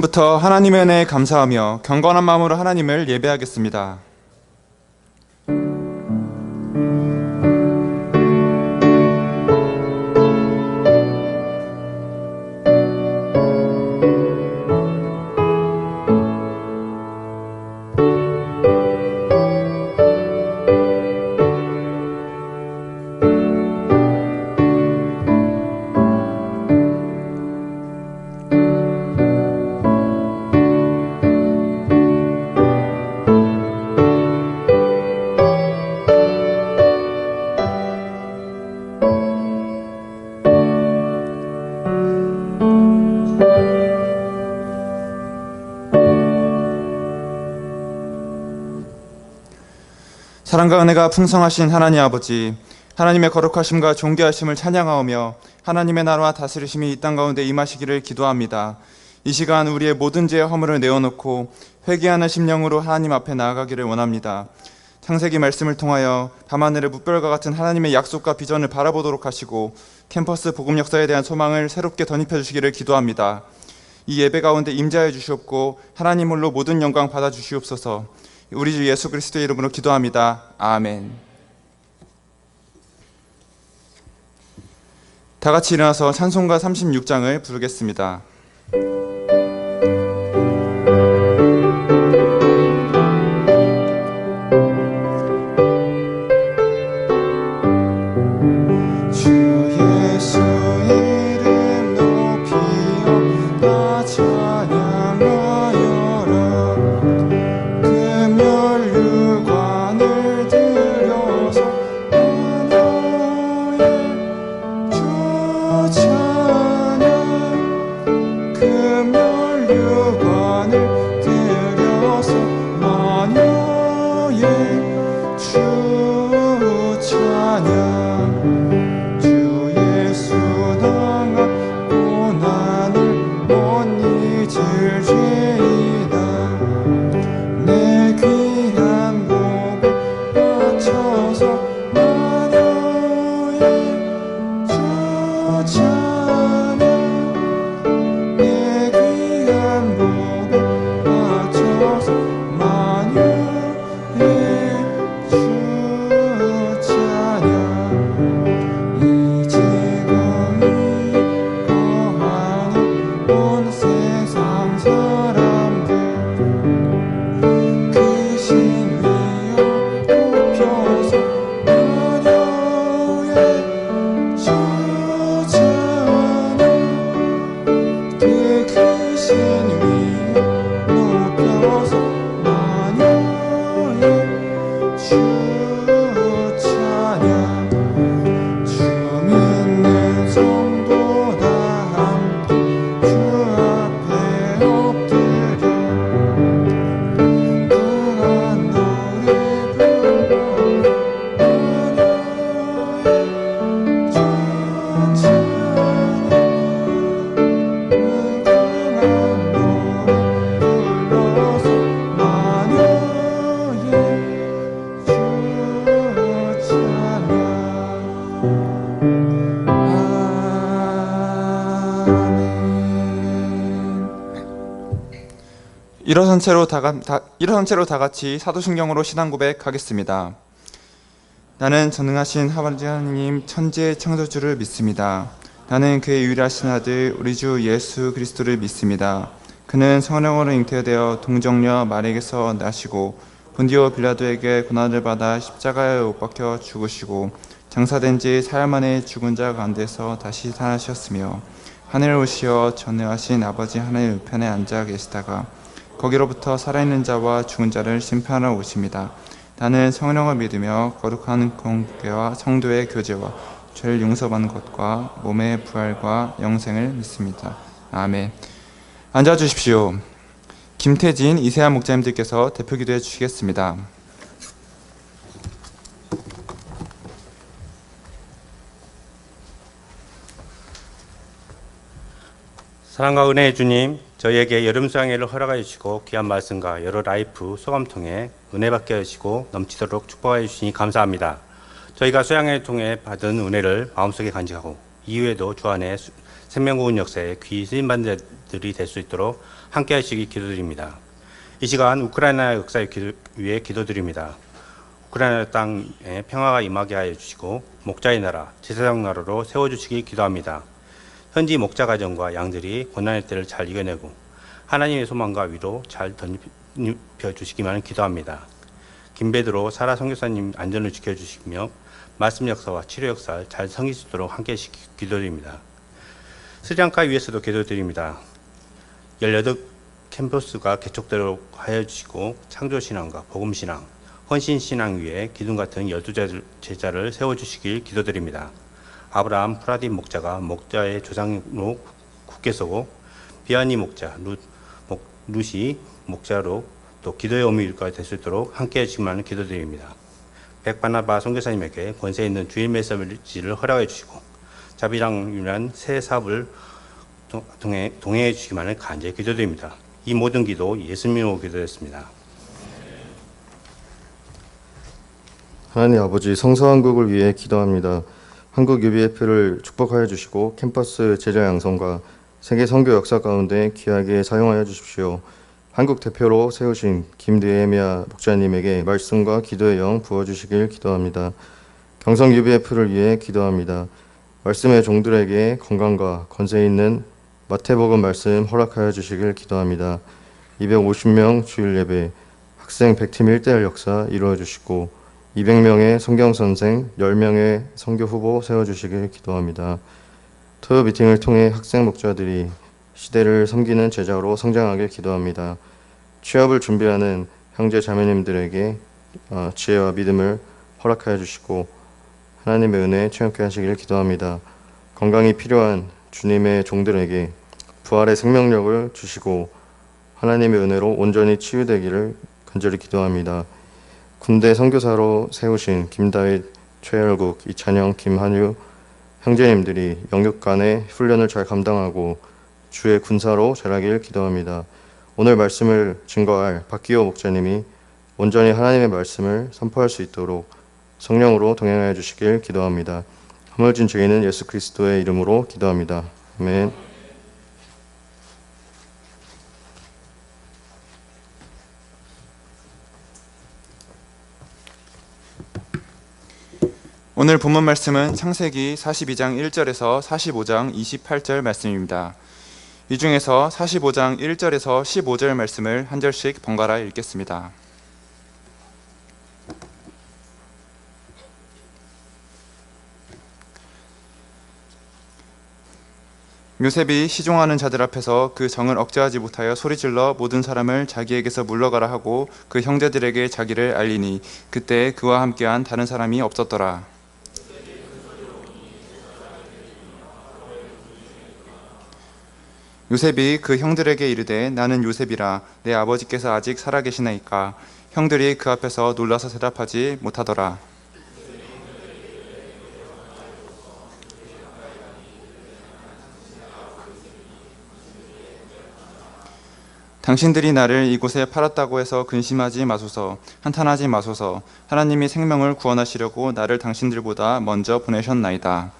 부터 하나님의 은혜에 감사하며 경건한 마음으로 하나님을 예배하겠습니다. 사랑과 은혜가 풍성하신 하나님 아버지, 하나님의 거룩하심과 존귀하심을 찬양하오며 하나님의 나라와 다스리심이 이 땅 가운데 임하시기를 기도합니다. 이 시간 우리의 모든 죄의 허물을 내어놓고 회개하는 심령으로 하나님 앞에 나아가기를 원합니다. 창세기 말씀을 통하여 밤하늘의 뭇별과 같은 하나님의 약속과 비전을 바라보도록 하시고 캠퍼스 복음 역사에 대한 소망을 새롭게 덧입혀 주시기를 기도합니다. 이 예배 가운데 임재하여 주시옵고 하나님 홀로 모든 영광 받아 주시옵소서. 우리 주 예수 그리스도의 이름으로 기도합니다. 아멘. 다 같이 일어나서 찬송가 36장을 부르겠습니다. 일어선 채로 다 같이 사도신경으로 신앙 고백하겠습니다. 나는 전능하신 아버지 하나님 천지의 창조주를 믿습니다. 나는 그의 유일하신 아들 우리 주 예수 그리스도를 믿습니다. 그는 성령으로 잉태되어 동정녀 마리에게서 나시고 본디오 빌라도에게 고난을 받아 십자가에 못 박혀 죽으시고 장사된 지 사흘 만에 죽은 자 가운데서 다시 살아나셨으며 하늘을 오시어 전능하신 아버지 하나님 우편에 앉아 계시다가 거기로부터 살아있는 자와 죽은 자를 심판하러 오십니다. 나는 성령을 믿으며 거룩한 공회와 성도의 교제와 죄를 용서받는 것과 몸의 부활과 영생을 믿습니다. 아멘. 앉아주십시오. 김태진, 이세아 목자님들께서 대표 기도해 주시겠습니다. 사랑과 은혜의 주님, 저희에게 여름 수양회를 허락하여 주시고 귀한 말씀과 여러 라이프 소감 통해 은혜 받게 하시고 넘치도록 축복하여 주시니 감사합니다. 저희가 수양회를 통해 받은 은혜를 마음속에 간직하고 이후에도 주 안에 생명구원 역사에 귀 쓰임받는 자들이 될 수 있도록 함께 하시기 기도드립니다. 이 시간 우크라이나 역사에 위해 기도드립니다. 우크라이나 땅에 평화가 임하게 하여 주시고 목자의 나라, 제사장 나라로 세워주시기 기도합니다. 현지 목자 가정과 양들이 고난의 때를 잘 이겨내고 하나님의 소망과 위로 잘 던져 주시기만 기도합니다. 김베드로 사라 선교사님 안전을 지켜주시며 말씀 역사와 치료 역사를 잘 섬길 수 있도록 함께 하시기 기도드립니다. 스리랑카 위에서도 기도드립니다. 18 캠퍼스가 개척되도록 하여 주시고 창조신앙과 복음신앙, 헌신신앙 위에 기둥 같은 12 제자를 세워주시길 기도드립니다. 아브라함 프라딘 목자가 목자의 조상으로 굳게 서고 비아니 목자, 룻이 목자로 또 기도의 어미가 될 수 있도록 함께해 주시기만 기도드립니다. 백바나바 선교사님에게 권세 있는 주일 메시지를 허락해 주시고 자비랑 유난 새 사업을 동행해 주시기만을 간절히 기도드립니다. 이 모든 기도 예수님으로 기도했습니다. 하나님 아버지, 성서한국을 위해 기도합니다. 한국 UBF를 축복하여 주시고 캠퍼스 제자 양성과 세계 선교 역사 가운데 귀하게 사용하여 주십시오. 한국 대표로 세우신 김드에미아 목자님에게 말씀과 기도의 영 부어주시길 기도합니다. 경성 UBF를 위해 기도합니다. 말씀의 종들에게 건강과 권세 있는 마태복음 말씀 허락하여 주시길 기도합니다. 250명 주일 예배, 학생 100팀 1대1 역사 이루어 주시고 200명의 성경 선생, 10명의 선교 후보 세워 주시길 기도합니다. 토요 미팅을 통해 학생 목자들이 시대를 섬기는 제자로 성장하길 기도합니다. 취업을 준비하는 형제 자매님들에게 지혜와 믿음을 허락하여 주시고 하나님의 은혜 체험케 하시길 기도합니다. 건강이 필요한 주님의 종들에게 부활의 생명력을 주시고 하나님의 은혜로 온전히 치유되기를 간절히 기도합니다. 군대 선교사로 세우신 김다윗, 최열국, 이찬영, 김한유 형제님들이 영육간의 훈련을 잘 감당하고 주의 군사로 자라길 기도합니다. 오늘 말씀을 증거할 박기호 목자님이 온전히 하나님의 말씀을 선포할 수 있도록 성령으로 동행하여 주시길 기도합니다. 허물진 죄인은 예수 그리스도의 이름으로 기도합니다. 아멘. 오늘 본문 말씀은 창세기 42장 1절에서 45장 28절 말씀입니다. 이 중에서 45장 1절에서 15절 말씀을 한 절씩 번갈아 읽겠습니다. 요셉이 시종하는 자들 앞에서 그 정을 억제하지 못하여 소리질러 모든 사람을 자기에게서 물러가라 하고 그 형제들에게 자기를 알리니 그때 그와 함께한 다른 사람이 없었더라. 요셉이 그 형들에게 이르되 나는 요셉이라 내 아버지께서 아직 살아계시나이까. 형들이 그 앞에서 놀라서 대답하지 못하더라. 당신들이 나를 이곳에 팔았다고 해서 근심하지 마소서, 한탄하지 마소서. 하나님이 생명을 구원하시려고 나를 당신들보다 먼저 보내셨나이다.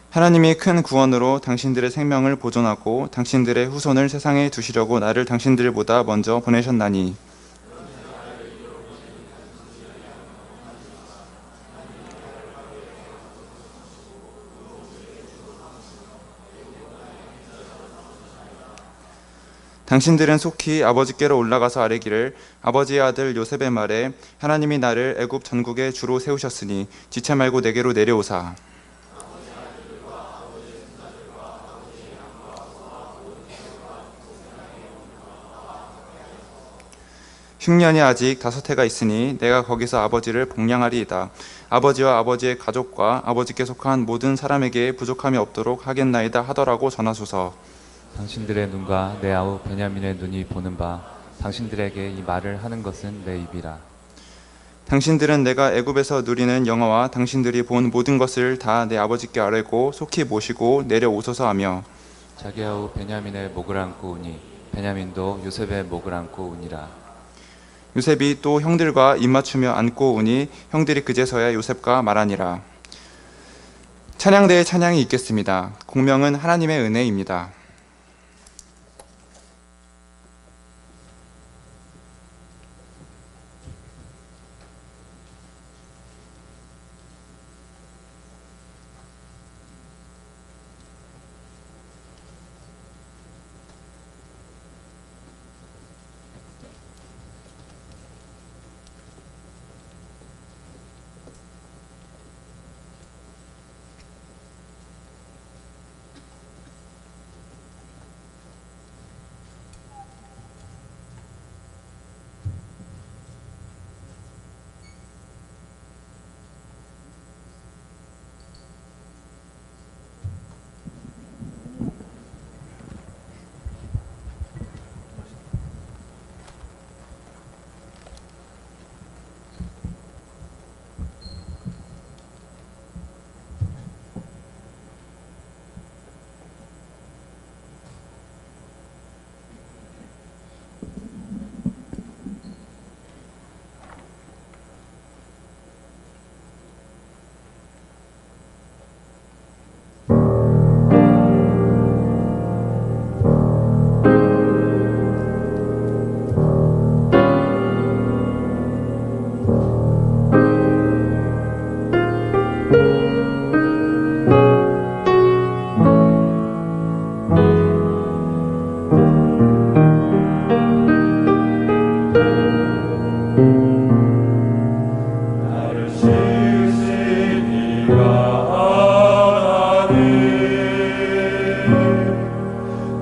하나님이 큰 구원으로 당신들의 생명을 보존하고 당신들의 후손을 세상에 두시려고 나를 당신들보다 먼저 보내셨나니 당신들은 속히 아버지께로 올라가서 아뢰기를 아버지의 아들 요셉의 말에 하나님이 나를 애굽 전국의 주로 세우셨으니 지체 말고 내게로 내려오사. 흉년이 아직 5해가 있으니 내가 거기서 아버지를 복량하리이다. 아버지와 아버지의 가족과 아버지께 속한 모든 사람에게 부족함이 없도록 하겠나이다 하더라고 전하소서. 당신들의 눈과 내 아우 베냐민의 눈이 보는 바 당신들에게 이 말을 하는 것은 내 입이라. 당신들은 내가 애굽에서 누리는 영화와 당신들이 본 모든 것을 다 내 아버지께 아뢰고 속히 모시고 내려오소서 하며 자기 아우 베냐민의 목을 안고 우니 베냐민도 요셉의 목을 안고 우니라. 요셉이 또 형들과 입맞추며 안고 오니 형들이 그제서야 요셉과 말하니라. 찬양대의 찬양이 있겠습니다. 공명은 하나님의 은혜입니다.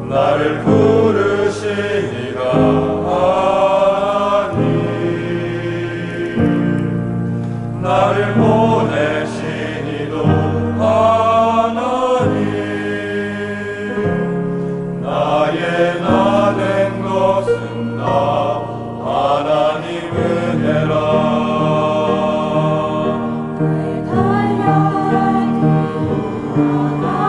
날 달려야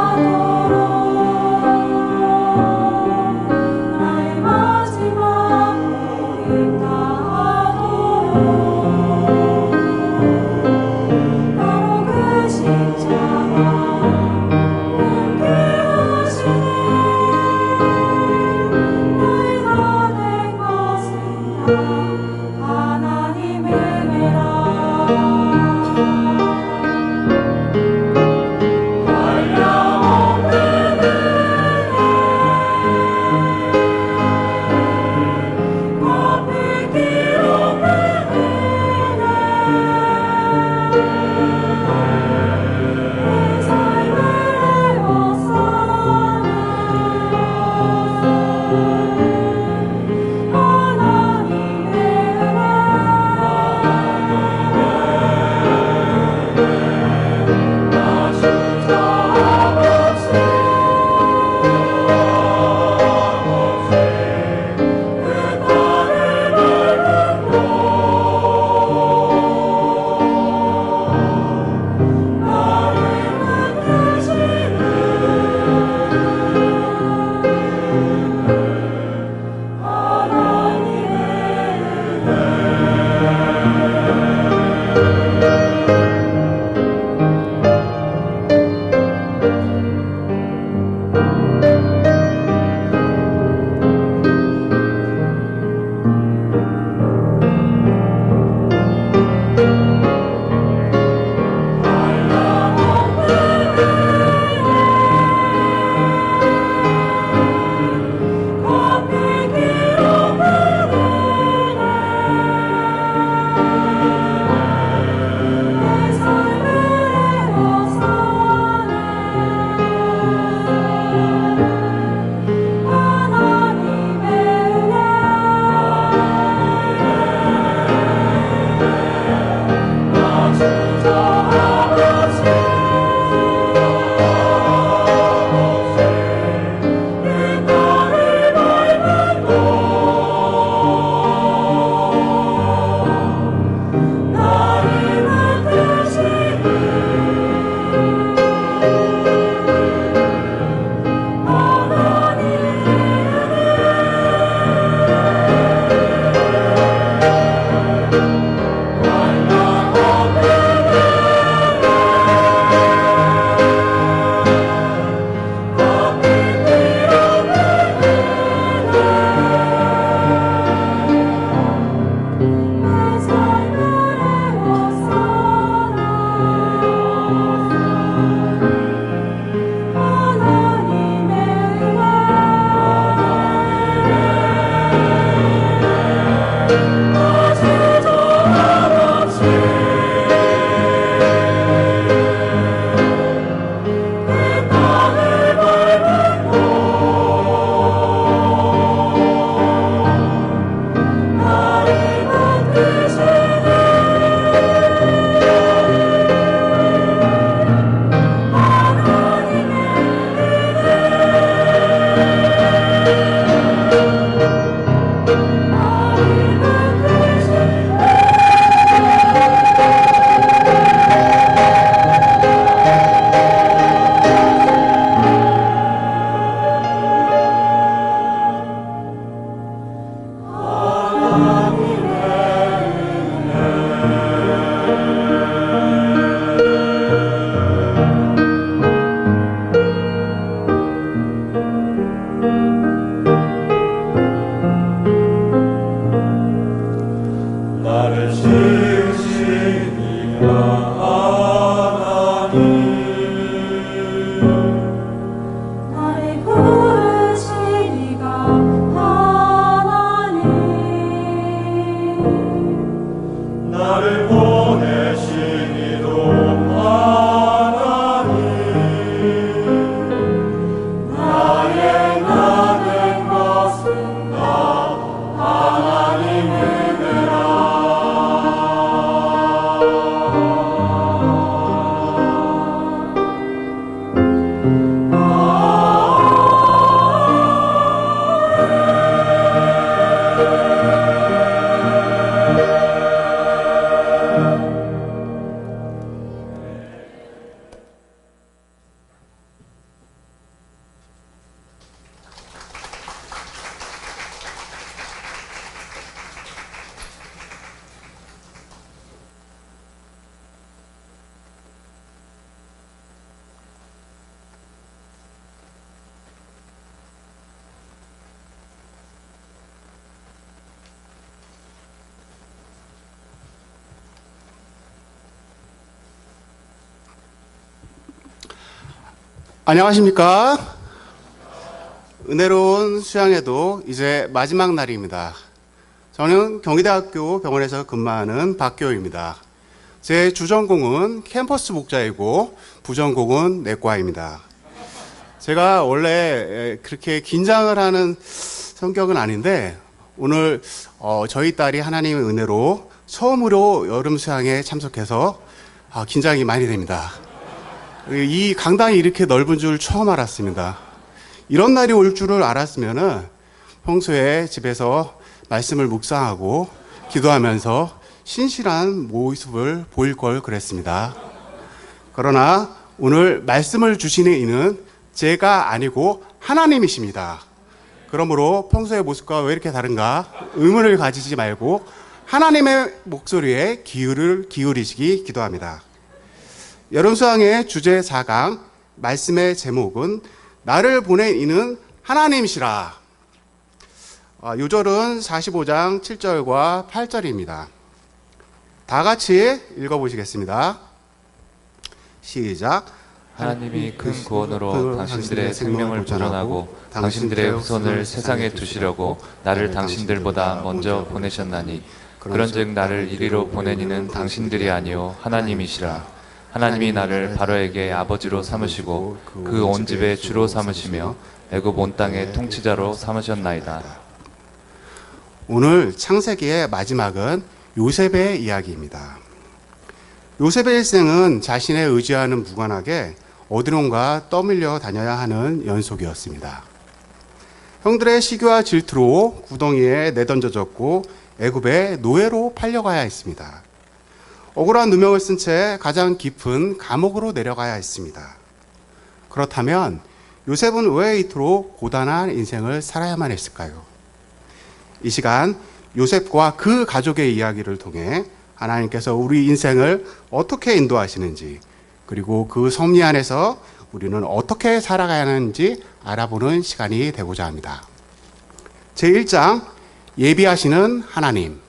안녕하십니까? 은혜로운 수양에도 이제 마지막 날입니다. 저는 경희대학교 병원에서 근무하는 박교우입니다. 제 주전공은 캠퍼스 목자이고 부전공은 내과입니다. 제가 원래 그렇게 긴장을 하는 성격은 아닌데 오늘 저희 딸이 하나님의 은혜로 처음으로 여름 수양에 참석해서 긴장이 많이 됩니다. 이 강당이 이렇게 넓은 줄 처음 알았습니다. 이런 날이 올 줄을 알았으면은 평소에 집에서 말씀을 묵상하고 기도하면서 신실한 모습을 보일 걸 그랬습니다. 그러나 오늘 말씀을 주시는 이는 제가 아니고 하나님이십니다. 그러므로 평소의 모습과 왜 이렇게 다른가 의문을 가지지 말고 하나님의 목소리에 기울이시기 기도합니다. 여름수양의 주제 4강 말씀의 제목은 나를 보낸 이는 하나님이시라. 요절은 45장 7절과 8절입니다. 다 같이 읽어보시겠습니다. 시작. 하나님이 큰 구원으로 당신들의 생명을 보존하고 당신들의 후손을 세상에 두시려고 나를 당신들보다 먼저 보내셨나니 그런즉 나를 이리로 보낸 이는 당신들이 아니요 하나님이시라. 하나님이 나를 바로에게 아버지로 삼으시고 그 온 집의 주로 삼으시며 애굽 온 땅의 통치자로 삼으셨나이다. 오늘 창세기의 마지막은 요셉의 이야기입니다. 요셉의 일생은 자신의 의지와는 무관하게 어디론가 떠밀려 다녀야 하는 연속이었습니다. 형들의 시기와 질투로 구덩이에 내던져졌고 애굽의 노예로 팔려가야 했습니다. 억울한 누명을 쓴 채 가장 깊은 감옥으로 내려가야 했습니다. 그렇다면 요셉은 왜 이토록 고단한 인생을 살아야만 했을까요? 이 시간 요셉과 그 가족의 이야기를 통해 하나님께서 우리 인생을 어떻게 인도하시는지 그리고 그 섭리 안에서 우리는 어떻게 살아가야 하는지 알아보는 시간이 되고자 합니다. 제1장 예비하시는 하나님.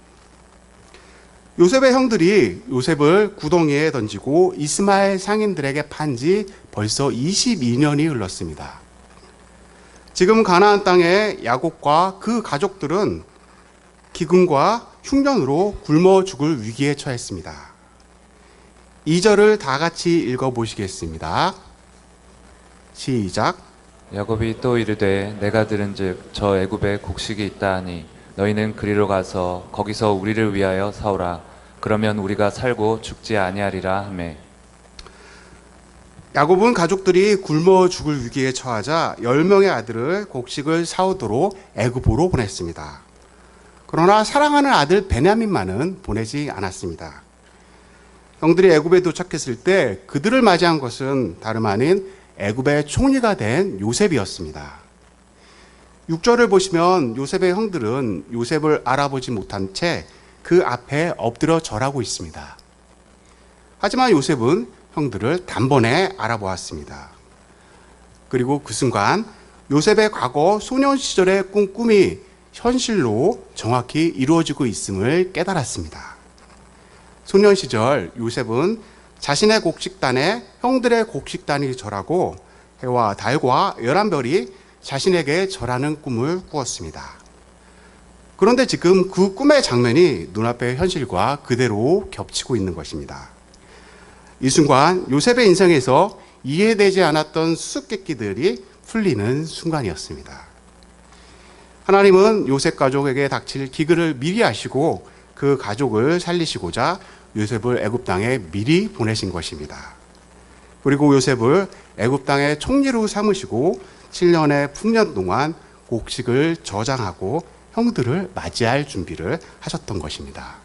요셉의 형들이 요셉을 구덩이에 던지고 이스마엘 상인들에게 판 지 벌써 22년이 흘렀습니다. 지금 가나안 땅의 야곱과 그 가족들은 기근과 흉년으로 굶어 죽을 위기에 처했습니다. 2절을 다 같이 읽어보시겠습니다. 시작. 야곱이 또 이르되 내가 들은즉 저 애굽에 곡식이 있다 하니 너희는 그리로 가서 거기서 우리를 위하여 사오라. 그러면 우리가 살고 죽지 아니하리라 하매. 야곱은 가족들이 굶어 죽을 위기에 처하자 10명의 아들을 곡식을 사오도록 애굽으로 보냈습니다. 그러나 사랑하는 아들 베냐민만은 보내지 않았습니다. 형들이 애굽에 도착했을 때 그들을 맞이한 것은 다름 아닌 애굽의 총리가 된 요셉이었습니다. 6절을 보시면 요셉의 형들은 요셉을 알아보지 못한 채 그 앞에 엎드려 절하고 있습니다. 하지만 요셉은 형들을 단번에 알아보았습니다. 그리고 그 순간 요셉의 과거 소년 시절의 꿈이 현실로 정확히 이루어지고 있음을 깨달았습니다. 소년 시절 요셉은 자신의 곡식단에 형들의 곡식단이 절하고 해와 달과 11별이 자신에게 절하는 꿈을 꾸었습니다. 그런데 지금 그 꿈의 장면이 눈앞의 현실과 그대로 겹치고 있는 것입니다. 이 순간 요셉의 인생에서 이해되지 않았던 수수께끼들이 풀리는 순간이었습니다. 하나님은 요셉 가족에게 닥칠 기근을 미리 아시고 그 가족을 살리시고자 요셉을 애굽 땅에 미리 보내신 것입니다. 그리고 요셉을 애굽 땅의 총리로 삼으시고 7년의 풍년 동안 곡식을 저장하고 형들을 맞이할 준비를 하셨던 것입니다.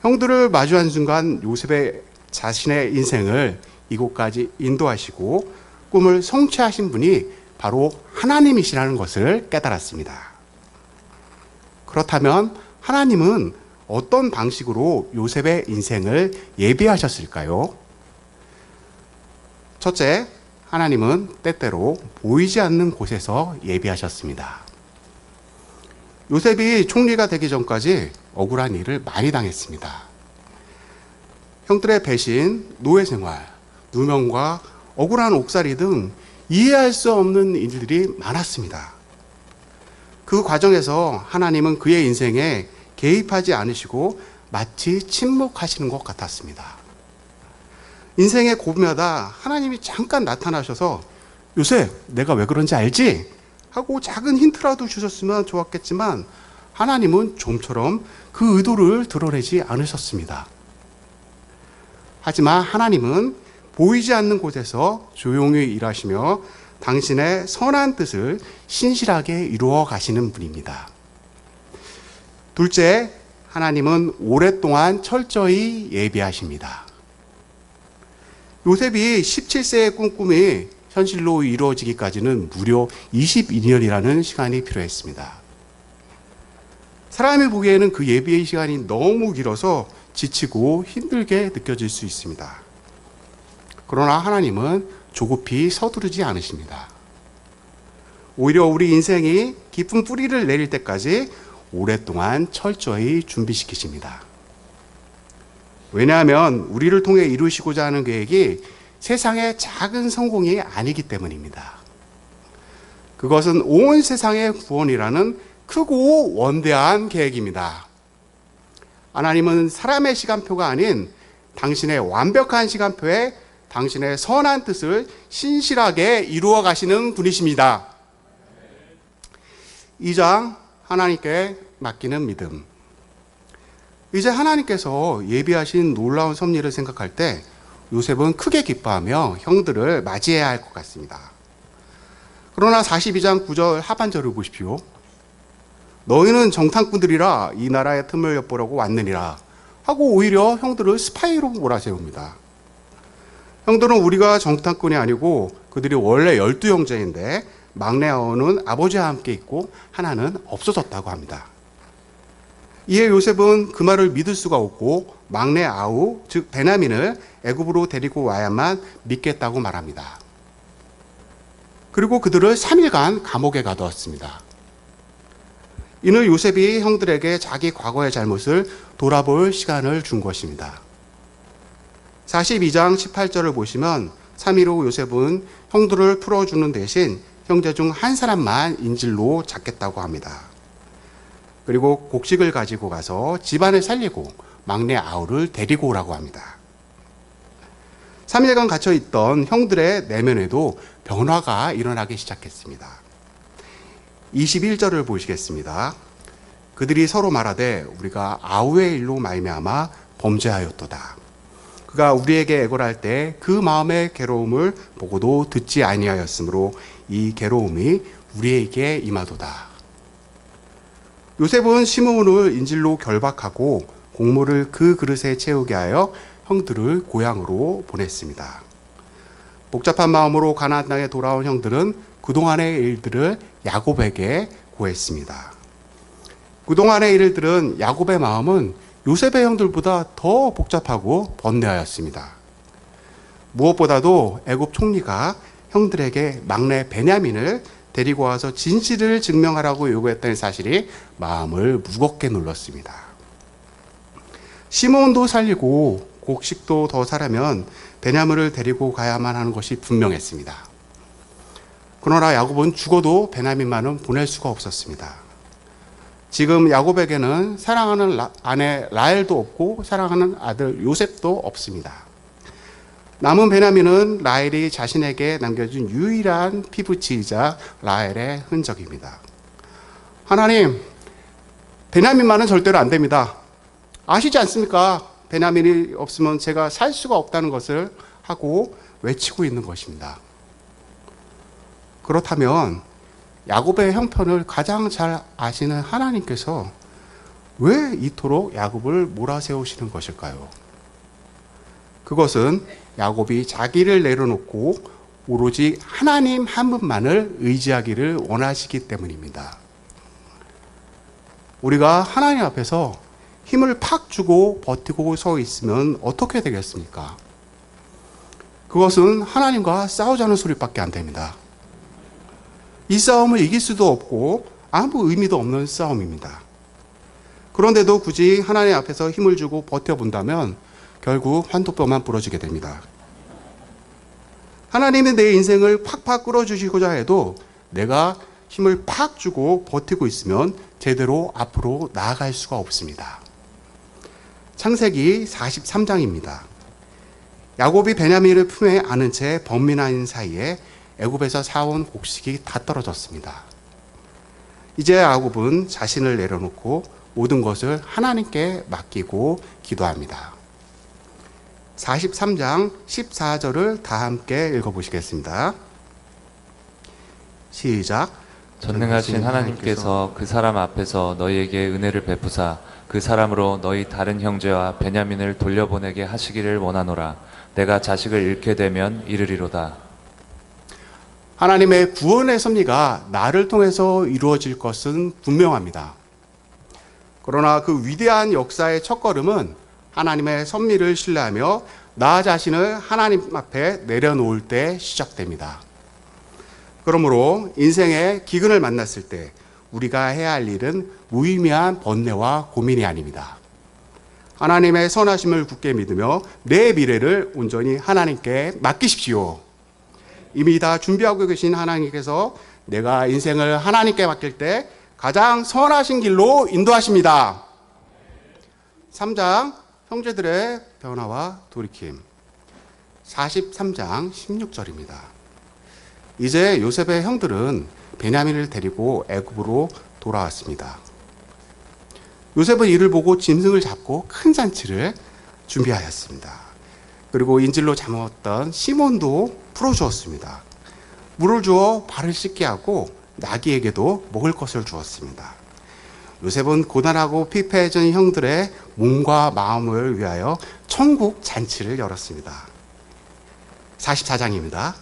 형들을 마주한 순간 요셉의 자신의 인생을 이곳까지 인도하시고 꿈을 성취하신 분이 바로 하나님이시라는 것을 깨달았습니다. 그렇다면 하나님은 어떤 방식으로 요셉의 인생을 예비하셨을까요? 첫째, 하나님은 때때로 보이지 않는 곳에서 예비하셨습니다. 요셉이 총리가 되기 전까지 억울한 일을 많이 당했습니다. 형들의 배신, 노예 생활, 누명과 억울한 옥살이 등 이해할 수 없는 일들이 많았습니다. 그 과정에서 하나님은 그의 인생에 개입하지 않으시고 마치 침묵하시는 것 같았습니다. 인생의 고비마다 하나님이 잠깐 나타나셔서 요셉, 내가 왜 그런지 알지? 하고 작은 힌트라도 주셨으면 좋았겠지만 하나님은 좀처럼 그 의도를 드러내지 않으셨습니다. 하지만 하나님은 보이지 않는 곳에서 조용히 일하시며 당신의 선한 뜻을 신실하게 이루어 가시는 분입니다. 둘째, 하나님은 오랫동안 철저히 예비하십니다. 요셉이 17세의 꿈꿈이 현실로 이루어지기까지는 무려 22년이라는 시간이 필요했습니다. 사람이 보기에는 그 예비의 시간이 너무 길어서 지치고 힘들게 느껴질 수 있습니다. 그러나 하나님은 조급히 서두르지 않으십니다. 오히려 우리 인생이 깊은 뿌리를 내릴 때까지 오랫동안 철저히 준비시키십니다. 왜냐하면 우리를 통해 이루시고자 하는 계획이 세상의 작은 성공이 아니기 때문입니다. 그것은 온 세상의 구원이라는 크고 원대한 계획입니다. 하나님은 사람의 시간표가 아닌 당신의 완벽한 시간표에 당신의 선한 뜻을 신실하게 이루어 가시는 분이십니다. 2장, 하나님께 맡기는 믿음. 이제 하나님께서 예비하신 놀라운 섭리를 생각할 때 요셉은 크게 기뻐하며 형들을 맞이해야 할 것 같습니다. 그러나 42장 9절 하반절을 보십시오. 너희는 정탐꾼들이라 이 나라의 틈을 엿보려고 왔느니라 하고 오히려 형들을 스파이로 몰아세웁니다. 형들은 우리가 정탐꾼이 아니고 그들이 원래 12형제인데 막내 아우는 아버지와 함께 있고 하나는 없어졌다고 합니다. 이에 요셉은 그 말을 믿을 수가 없고 막내 아우 즉 베냐민을 애굽으로 데리고 와야만 믿겠다고 말합니다. 그리고 그들을 3일간 감옥에 가두었습니다. 이는 요셉이 형들에게 자기 과거의 잘못을 돌아볼 시간을 준 것입니다. 42장 18절을 보시면 3일 후 요셉은 형들을 풀어주는 대신 형제 중 한 사람만 인질로 잡겠다고 합니다. 그리고 곡식을 가지고 가서 집안을 살리고 막내 아우를 데리고 오라고 합니다. 3일간 갇혀있던 형들의 내면에도 변화가 일어나기 시작했습니다. 21절을 보시겠습니다. 그들이 서로 말하되 우리가 아우의 일로 말미암아 범죄하였도다. 그가 우리에게 애걸할 때 그 마음의 괴로움을 보고도 듣지 아니하였으므로 이 괴로움이 우리에게 임하도다. 요셉은 시므온을 인질로 결박하고 곡물을 그 그릇에 채우게 하여 형들을 고향으로 보냈습니다. 복잡한 마음으로 가나안 땅에 돌아온 형들은 그동안의 일들을 야곱에게 고했습니다. 그동안의 일들은 야곱의 마음은 요셉의 형들보다 더 복잡하고 번뇌하였습니다. 무엇보다도 애굽 총리가 형들에게 막내 베냐민을 데리고 와서 진실을 증명하라고 요구했다는 사실이 마음을 무겁게 눌렀습니다. 시몬도 살리고 곡식도 더 사려면 베냐민을 데리고 가야만 하는 것이 분명했습니다. 그러나 야곱은 죽어도 베냐민만은 보낼 수가 없었습니다. 지금 야곱에게는 사랑하는 아내 라헬도 없고 사랑하는 아들 요셉도 없습니다. 남은 베냐민은 라헬이 자신에게 남겨준 유일한 피부치이자 라헬의 흔적입니다. 하나님, 베냐민만은 절대로 안 됩니다. 아시지 않습니까? 베냐민이 없으면 제가 살 수가 없다는 것을 하고 외치고 있는 것입니다. 그렇다면 야곱의 형편을 가장 잘 아시는 하나님께서 왜 이토록 야곱을 몰아세우시는 것일까요? 그것은 야곱이 자기를 내려놓고 오로지 하나님 한 분만을 의지하기를 원하시기 때문입니다. 우리가 하나님 앞에서 힘을 팍 주고 버티고 서 있으면 어떻게 되겠습니까? 그것은 하나님과 싸우자는 소리밖에 안 됩니다. 이 싸움을 이길 수도 없고 아무 의미도 없는 싸움입니다. 그런데도 굳이 하나님 앞에서 힘을 주고 버텨본다면 결국 환도뼈만 부러지게 됩니다. 하나님이 내 인생을 팍팍 끌어주시고자 해도 내가 힘을 팍 주고 버티고 있으면 제대로 앞으로 나아갈 수가 없습니다. 창세기 43장입니다. 야곱이 베냐민을 품에 안은 채 번민한 사이에 애굽에서 사온 곡식이 다 떨어졌습니다. 이제 야곱은 자신을 내려놓고 모든 것을 하나님께 맡기고 기도합니다. 43장 14절을 다 함께 읽어보시겠습니다. 시작. 전능하신 하나님께서 그 사람 앞에서 너희에게 은혜를 베푸사 그 사람으로 너희 다른 형제와 베냐민을 돌려보내게 하시기를 원하노라. 내가 자식을 잃게 되면 이르리로다. 하나님의 구원의 섭리가 나를 통해서 이루어질 것은 분명합니다. 그러나 그 위대한 역사의 첫걸음은 하나님의 섭리를 신뢰하며 나 자신을 하나님 앞에 내려놓을 때 시작됩니다. 그러므로 인생의 기근을 만났을 때 우리가 해야 할 일은 무의미한 번뇌와 고민이 아닙니다. 하나님의 선하심을 굳게 믿으며 내 미래를 온전히 하나님께 맡기십시오. 이미 다 준비하고 계신 하나님께서 내가 인생을 하나님께 맡길 때 가장 선하신 길로 인도하십니다. 3장 형제들의 변화와 돌이킴. 43장 16절입니다. 이제 요셉의 형들은 베냐민을 데리고 애굽으로 돌아왔습니다. 요셉은 이를 보고 짐승을 잡고 큰 잔치를 준비하였습니다. 그리고 인질로 잡았던 시몬도 풀어주었습니다. 물을 주어 발을 씻게 하고 나귀에게도 먹을 것을 주었습니다. 요셉은 고단하고 피폐해진 형들의 몸과 마음을 위하여 천국 잔치를 열었습니다. 44장입니다.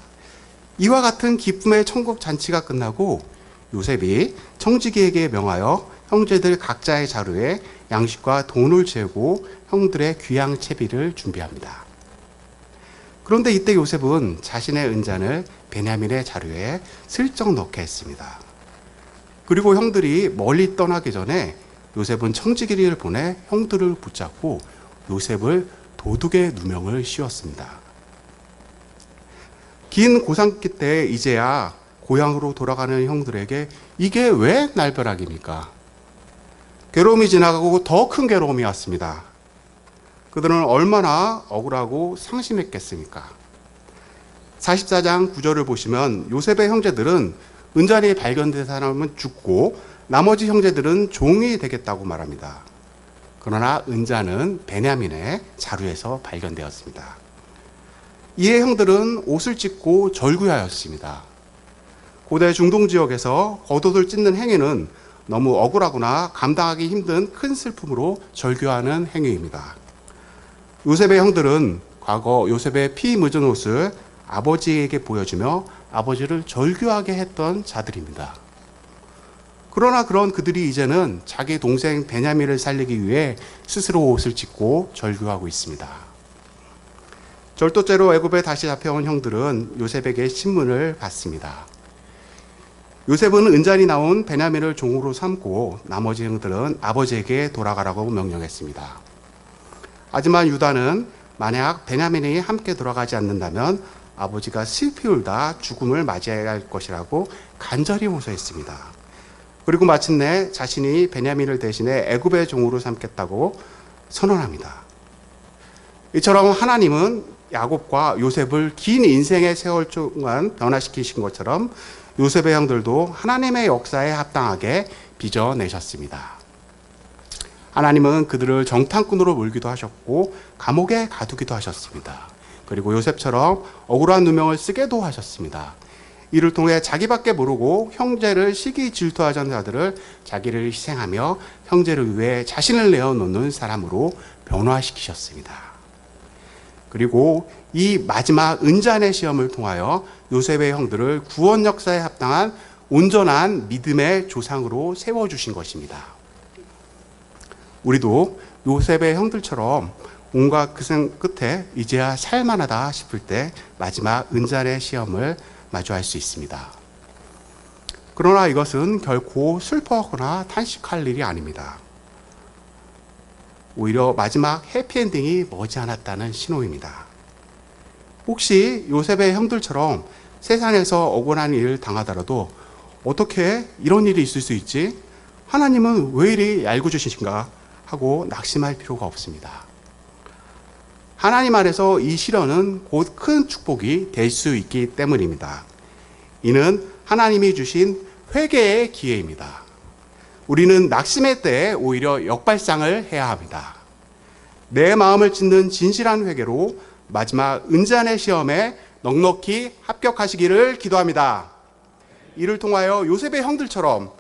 이와 같은 기쁨의 천국 잔치가 끝나고 요셉이 청지기에게 명하여 형제들 각자의 자루에 양식과 돈을 재고 형들의 귀양 채비를 준비합니다. 그런데 이때 요셉은 자신의 은잔을 베냐민의 자루에 슬쩍 넣게 했습니다. 그리고 형들이 멀리 떠나기 전에 요셉은 청지기를 보내 형들을 붙잡고 요셉을 도둑의 누명을 씌웠습니다. 긴 고상기 때 이제야 고향으로 돌아가는 형들에게 이게 왜 날벼락입니까? 괴로움이 지나가고 더 큰 괴로움이 왔습니다. 그들은 얼마나 억울하고 상심했겠습니까? 44장 9절을 보시면 요셉의 형제들은 은잔이 발견된 사람은 죽고 나머지 형제들은 종이 되겠다고 말합니다. 그러나 은잔은 베냐민의 자루에서 발견되었습니다. 이에 형들은 옷을 찢고 절규하였습니다. 고대 중동 지역에서 겉옷을 찢는 행위는 너무 억울하거나 감당하기 힘든 큰 슬픔으로 절규하는 행위입니다. 요셉의 형들은 과거 요셉의 피 묻은 옷을 아버지에게 보여주며 아버지를 절규하게 했던 자들입니다. 그러나 그런 그들이 이제는 자기 동생 베냐민을 살리기 위해 스스로 옷을 찢고 절규하고 있습니다. 절도죄로 애굽에 다시 잡혀온 형들은 요셉에게 신문을 받습니다. 요셉은 은잔이 나온 베냐민을 종으로 삼고 나머지 형들은 아버지에게 돌아가라고 명령했습니다. 하지만 유다는 만약 베냐민이 함께 돌아가지 않는다면 아버지가 슬피 울다 죽음을 맞이해야 할 것이라고 간절히 호소했습니다. 그리고 마침내 자신이 베냐민을 대신해 애굽의 종으로 삼겠다고 선언합니다. 이처럼 하나님은 야곱과 요셉을 긴 인생의 세월 동안 변화시키신 것처럼 요셉의 형들도 하나님의 역사에 합당하게 빚어내셨습니다. 하나님은 그들을 정탐꾼으로 몰기도 하셨고 감옥에 가두기도 하셨습니다. 그리고 요셉처럼 억울한 누명을 쓰게도 하셨습니다. 이를 통해 자기밖에 모르고 형제를 시기 질투하던 자들을 자기를 희생하며 형제를 위해 자신을 내어놓는 사람으로 변화시키셨습니다. 그리고 이 마지막 은잔의 시험을 통하여 요셉의 형들을 구원 역사에 합당한 온전한 믿음의 조상으로 세워주신 것입니다. 우리도 요셉의 형들처럼 온갖 고생 끝에 이제야 살만하다 싶을 때 마지막 은잔의 시험을 마주할 수 있습니다. 그러나 이것은 결코 슬퍼하거나 탄식할 일이 아닙니다. 오히려 마지막 해피엔딩이 머지않았다는 신호입니다. 혹시 요셉의 형들처럼 세상에서 억울한 일을 당하더라도 어떻게 이런 일이 있을 수 있지? 하나님은 왜 이리 얄궂으신가? 하고 낙심할 필요가 없습니다. 하나님 안에서 이 시련은 곧 큰 축복이 될 수 있기 때문입니다. 이는 하나님이 주신 회개의 기회입니다. 우리는 낙심의 때에 오히려 역발상을 해야 합니다. 내 마음을 찢는 진실한 회개로 마지막 은잔의 시험에 넉넉히 합격하시기를 기도합니다. 이를 통하여 요셉의 형들처럼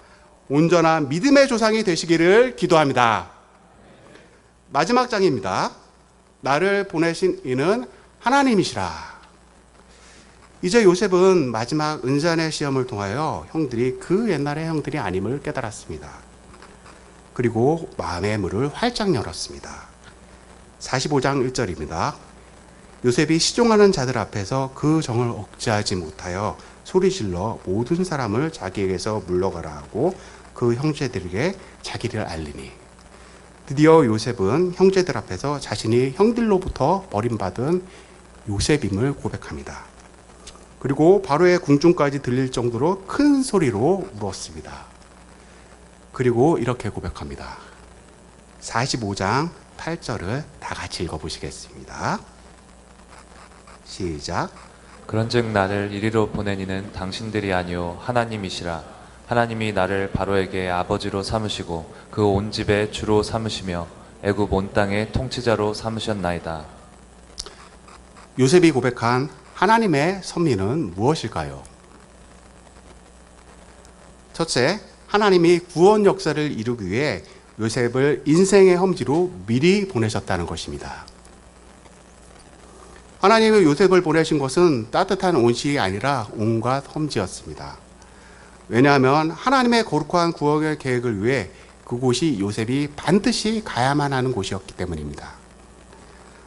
온전한 믿음의 조상이 되시기를 기도합니다. 마지막 장입니다. 나를 보내신 이는 하나님이시라. 이제 요셉은 마지막 은잔의 시험을 통하여 형들이 그 옛날의 형들이 아님을 깨달았습니다. 그리고 마음의 문을 활짝 열었습니다. 45장 1절입니다. 요셉이 시종하는 자들 앞에서 그 정을 억제하지 못하여 소리질러 모든 사람을 자기에게서 물러가라 하고 그 형제들에게 자기를 알리니, 드디어 요셉은 형제들 앞에서 자신이 형들로부터 버림받은 요셉임을 고백합니다. 그리고 바로의 궁중까지 들릴 정도로 큰 소리로 울었습니다. 그리고 이렇게 고백합니다. 45장 8절을 다 같이 읽어보시겠습니다. 시작. 그런즉 나를 이리로 보낸 이는 당신들이 아니요 하나님이시라. 하나님이 나를 바로에게 아버지로 삼으시고 그 온 집의 주로 삼으시며 애굽 온 땅의 통치자로 삼으셨나이다. 요셉이 고백한 하나님의 섭리는 무엇일까요? 첫째, 하나님이 구원 역사를 이루기 위해 요셉을 인생의 험지로 미리 보내셨다는 것입니다. 하나님이 요셉을 보내신 것은 따뜻한 온실이 아니라 온갖 험지였습니다. 왜냐하면 하나님의 거룩한 구원의 계획을 위해 그곳이 요셉이 반드시 가야만 하는 곳이었기 때문입니다.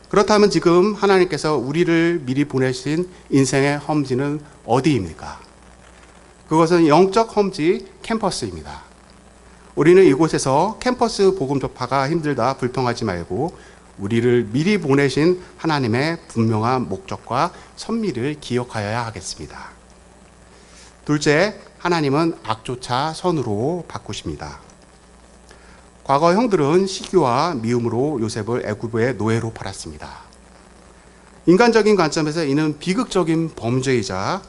그렇다면 지금 하나님께서 우리를 미리 보내신 인생의 험지는 어디입니까? 그것은 영적 험지 캠퍼스입니다. 우리는 이곳에서 캠퍼스 복음 접하가 힘들다 불평하지 말고 우리를 미리 보내신 하나님의 분명한 목적과 섭리를 기억하여야 하겠습니다. 둘째, 하나님은 악조차 선으로 바꾸십니다. 과거 형들은 시기와 미움으로 요셉을 애굽의 노예로 팔았습니다. 인간적인 관점에서 이는 비극적인 범죄이자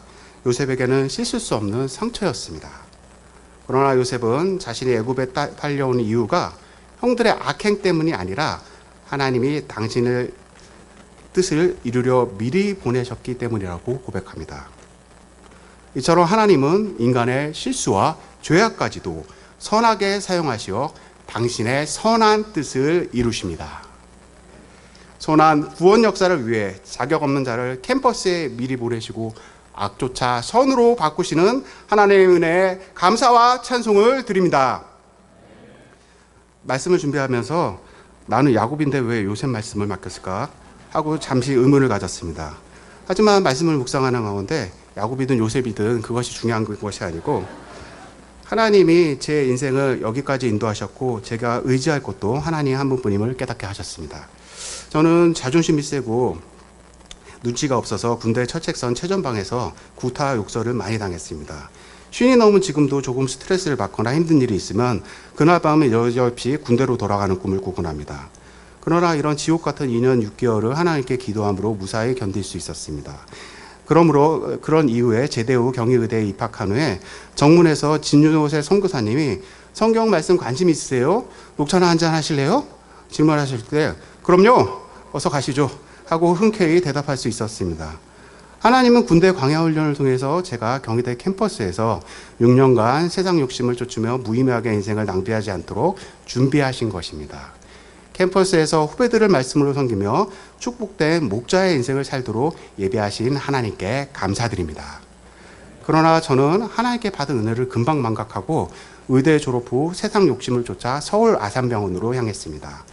요셉에게는 씻을 수 없는 상처였습니다. 그러나 요셉은 자신이 애굽에 팔려온 이유가 형들의 악행 때문이 아니라 하나님이 당신의 뜻을 이루려 미리 보내셨기 때문이라고 고백합니다. 이처럼 하나님은 인간의 실수와 죄악까지도 선하게 사용하시어 당신의 선한 뜻을 이루십니다. 선한 구원 역사를 위해 자격 없는 자를 캠퍼스에 미리 보내시고 악조차 선으로 바꾸시는 하나님의 은혜에 감사와 찬송을 드립니다. 말씀을 준비하면서 나는 야곱인데 왜 요셉 말씀을 맡겼을까 하고 잠시 의문을 가졌습니다. 하지만 말씀을 묵상하는 가운데 야곱이든 요셉이든 그것이 중요한 것이 아니고 하나님이 제 인생을 여기까지 인도하셨고 제가 의지할 것도 하나님 한 분뿐임을 깨닫게 하셨습니다. 저는 자존심이 세고 눈치가 없어서 군대 철책선 최전방에서 구타 욕설을 많이 당했습니다. 쉰이 넘은 지금도 조금 스트레스를 받거나 힘든 일이 있으면 그날 밤에 여지없이 군대로 돌아가는 꿈을 꾸곤 합니다. 그러나 이런 지옥 같은 2년 6개월을 하나님께 기도함으로 무사히 견딜 수 있었습니다. 그러므로 그런 이후에 제대 후 경희의대에 입학한 후에 정문에서 진유세 선교사님이 성경 말씀 관심 있으세요? 녹차나 한잔 하실래요? 질문하실 때 그럼요, 어서 가시죠 하고 흔쾌히 대답할 수 있었습니다. 하나님은 군대 광야훈련을 통해서 제가 경희대 캠퍼스에서 6년간 세상 욕심을 쫓으며 무의미하게 인생을 낭비하지 않도록 준비하신 것입니다. 캠퍼스에서 후배들을 말씀으로 섬기며 축복된 목자의 인생을 살도록 예비하신 하나님께 감사드립니다. 그러나 저는 하나님께 받은 은혜를 금방 망각하고 의대 졸업 후 세상 욕심을 쫓아 서울 아산병원으로 향했습니다.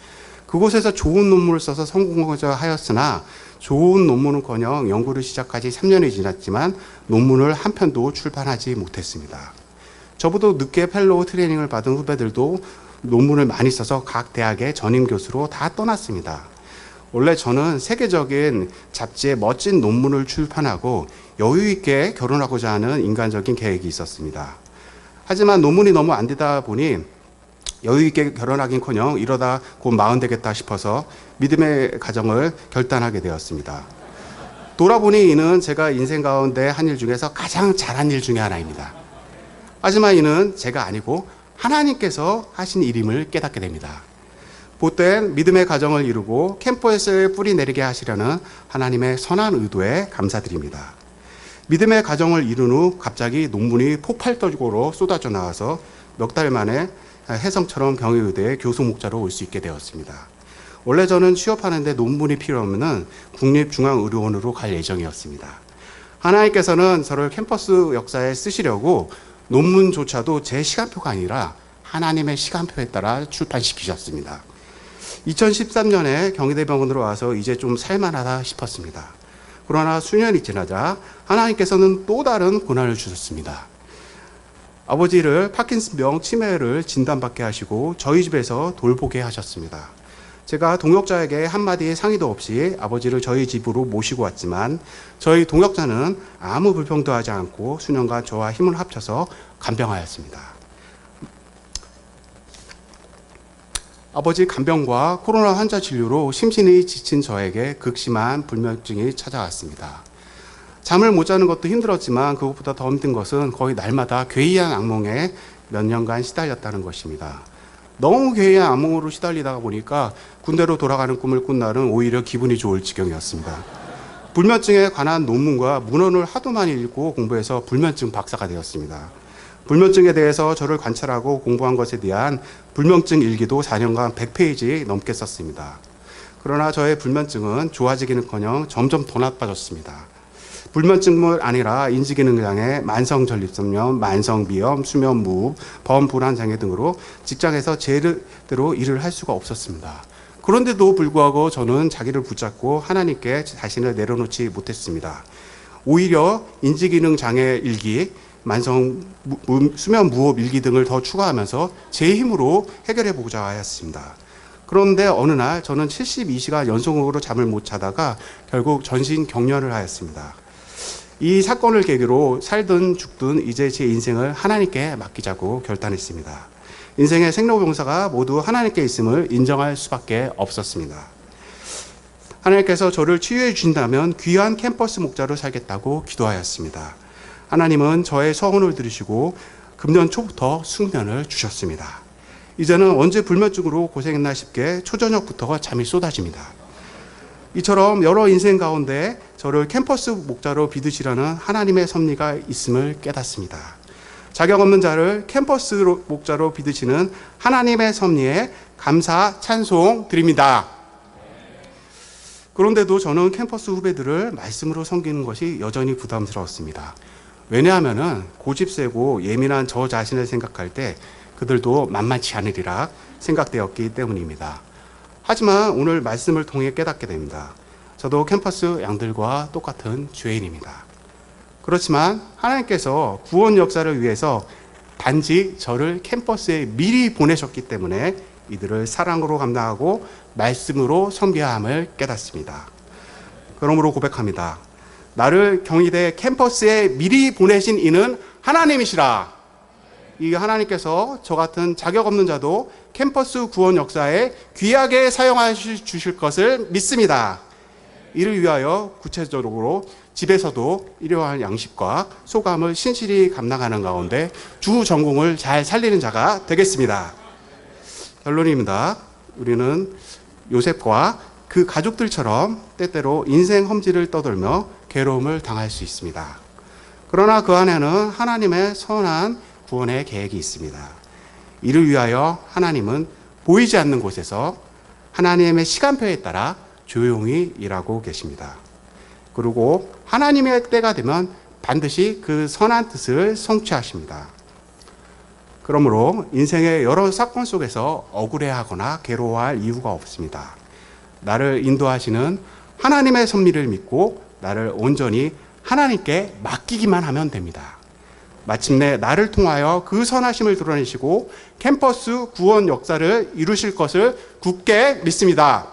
그곳에서 좋은 논문을 써서 성공하자 하였으나 좋은 논문은커녕 연구를 시작하지 3년이 지났지만 논문을 한 편도 출판하지 못했습니다. 저보다 늦게 펠로우 트레이닝을 받은 후배들도 논문을 많이 써서 각 대학의 전임 교수로 다 떠났습니다. 원래 저는 세계적인 잡지에 멋진 논문을 출판하고 여유 있게 결혼하고자 하는 인간적인 계획이 있었습니다. 하지만 논문이 너무 안 되다 보니 여유 있게 결혼하긴커녕 이러다 곧 40 되겠다 싶어서 믿음의 가정을 결단하게 되었습니다. 돌아보니 이는 제가 인생 가운데 한 일 중에서 가장 잘한 일 중에 하나입니다. 하지만 이는 제가 아니고 하나님께서 하신 일임을 깨닫게 됩니다. 못된 믿음의 가정을 이루고 캠퍼스에 뿌리 내리게 하시려는 하나님의 선한 의도에 감사드립니다. 믿음의 가정을 이룬 후 갑자기 논문이 폭발적으로 쏟아져 나와서 몇 달 만에 혜성처럼 경희의대에 교수 목자로 올 수 있게 되었습니다. 원래 저는 취업하는데 논문이 필요하면 국립중앙의료원으로 갈 예정이었습니다. 하나님께서는 저를 캠퍼스 역사에 쓰시려고 논문조차도 제 시간표가 아니라 하나님의 시간표에 따라 출판시키셨습니다. 2013년에 경희대병원으로 와서 이제 좀 살만하다 싶었습니다. 그러나 수년이 지나자 하나님께서는 또 다른 고난을 주셨습니다. 아버지를 파킨슨병 치매를 진단받게 하시고 저희 집에서 돌보게 하셨습니다. 제가 동역자에게 한마디 상의도 없이 아버지를 저희 집으로 모시고 왔지만 저희 동역자는 아무 불평도 하지 않고 수년간 저와 힘을 합쳐서 간병하였습니다. 아버지 간병과 코로나 환자 진료로 심신이 지친 저에게 극심한 불면증이 찾아왔습니다. 잠을 못 자는 것도 힘들었지만 그것보다 더 힘든 것은 거의 날마다 괴이한 악몽에 몇 년간 시달렸다는 것입니다. 너무 괴이한 악몽으로 시달리다가 보니까 군대로 돌아가는 꿈을 꾼 날은 오히려 기분이 좋을 지경이었습니다. 불면증에 관한 논문과 문헌을 하도 많이 읽고 공부해서 불면증 박사가 되었습니다. 불면증에 대해서 저를 관찰하고 공부한 것에 대한 불면증 일기도 4년간 100페이지 넘게 썼습니다. 그러나 저의 불면증은 좋아지기는커녕 점점 더 나빠졌습니다. 불면증뿐 아니라 인지기능장애, 만성전립선염, 만성비염, 수면무호, 범불안장애 등으로 직장에서 제대로 일을 할 수가 없었습니다. 그런데도 불구하고 저는 자기를 붙잡고 하나님께 자신을 내려놓지 못했습니다. 오히려 인지기능장애 일기, 수면무호 일기 등을 더 추가하면서 제 힘으로 해결해 보고자 하였습니다. 그런데 어느 날 저는 72시간 연속으로 잠을 못 자다가 결국 전신 경련을 하였습니다. 이 사건을 계기로 살든 죽든 이제 제 인생을 하나님께 맡기자고 결단했습니다. 인생의 생로병사가 모두 하나님께 있음을 인정할 수밖에 없었습니다. 하나님께서 저를 치유해 주신다면 귀한 캠퍼스 목자로 살겠다고 기도하였습니다. 하나님은 저의 서원을 들으시고 금년 초부터 숙면을 주셨습니다. 이제는 언제 불면증으로 고생했나 싶게 초저녁부터 잠이 쏟아집니다. 이처럼 여러 인생 가운데 저를 캠퍼스 목자로 믿으시려는 하나님의 섭리가 있음을 깨닫습니다. 자격 없는 자를 캠퍼스 목자로 믿으시는 하나님의 섭리에 감사 찬송 드립니다. 그런데도 저는 캠퍼스 후배들을 말씀으로 섬기는 것이 여전히 부담스러웠습니다. 왜냐하면 고집 세고 예민한 저 자신을 생각할 때 그들도 만만치 않으리라 생각되었기 때문입니다. 하지만 오늘 말씀을 통해 깨닫게 됩니다. 저도 캠퍼스 양들과 똑같은 죄인입니다. 그렇지만 하나님께서 구원 역사를 위해서 단지 저를 캠퍼스에 미리 보내셨기 때문에 이들을 사랑으로 감당하고 말씀으로 섬겨야 함을 깨닫습니다. 그러므로 고백합니다. 나를 경희대 캠퍼스에 미리 보내신 이는 하나님이시라. 이 하나님께서 저 같은 자격 없는 자도 캠퍼스 구원 역사에 귀하게 사용하실 주실 것을 믿습니다. 이를 위하여 구체적으로 집에서도 일용할 양식과 소감을 신실히 감당하는 가운데 주 전공을 잘 살리는 자가 되겠습니다. 결론입니다. 우리는 요셉과 그 가족들처럼 때때로 인생 험지를 떠돌며 괴로움을 당할 수 있습니다. 그러나 그 안에는 하나님의 선한 구원의 계획이 있습니다. 이를 위하여 하나님은 보이지 않는 곳에서 하나님의 시간표에 따라 조용히 일하고 계십니다. 그리고 하나님의 때가 되면 반드시 그 선한 뜻을 성취하십니다. 그러므로 인생의 여러 사건 속에서 억울해하거나 괴로워할 이유가 없습니다. 나를 인도하시는 하나님의 섭리를 믿고 나를 온전히 하나님께 맡기기만 하면 됩니다. 마침내 나를 통하여 그 선하심을 드러내시고 캠퍼스 구원 역사를 이루실 것을 굳게 믿습니다.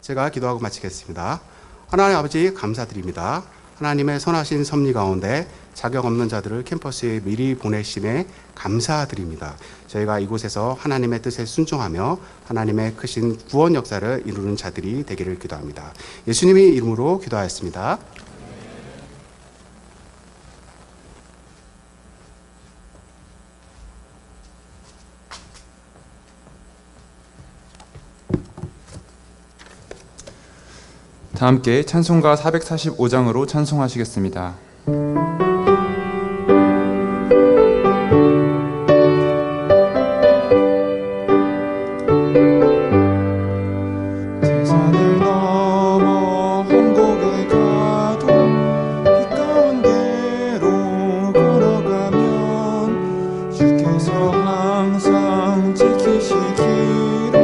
제가 기도하고 마치겠습니다. 하나님 아버지 감사드립니다. 하나님의 선하신 섭리 가운데 자격 없는 자들을 캠퍼스에 미리 보내심에 감사드립니다. 저희가 이곳에서 하나님의 뜻에 순종하며 하나님의 크신 구원 역사를 이루는 자들이 되기를 기도합니다. 예수님의 이름으로 기도하였습니다. 다 함께 찬송가 445장으로 찬송하시겠습니다. 세상을 넘어 한국에 가도 빛 가운데로 걸어가면 주께서 항상 지키시기로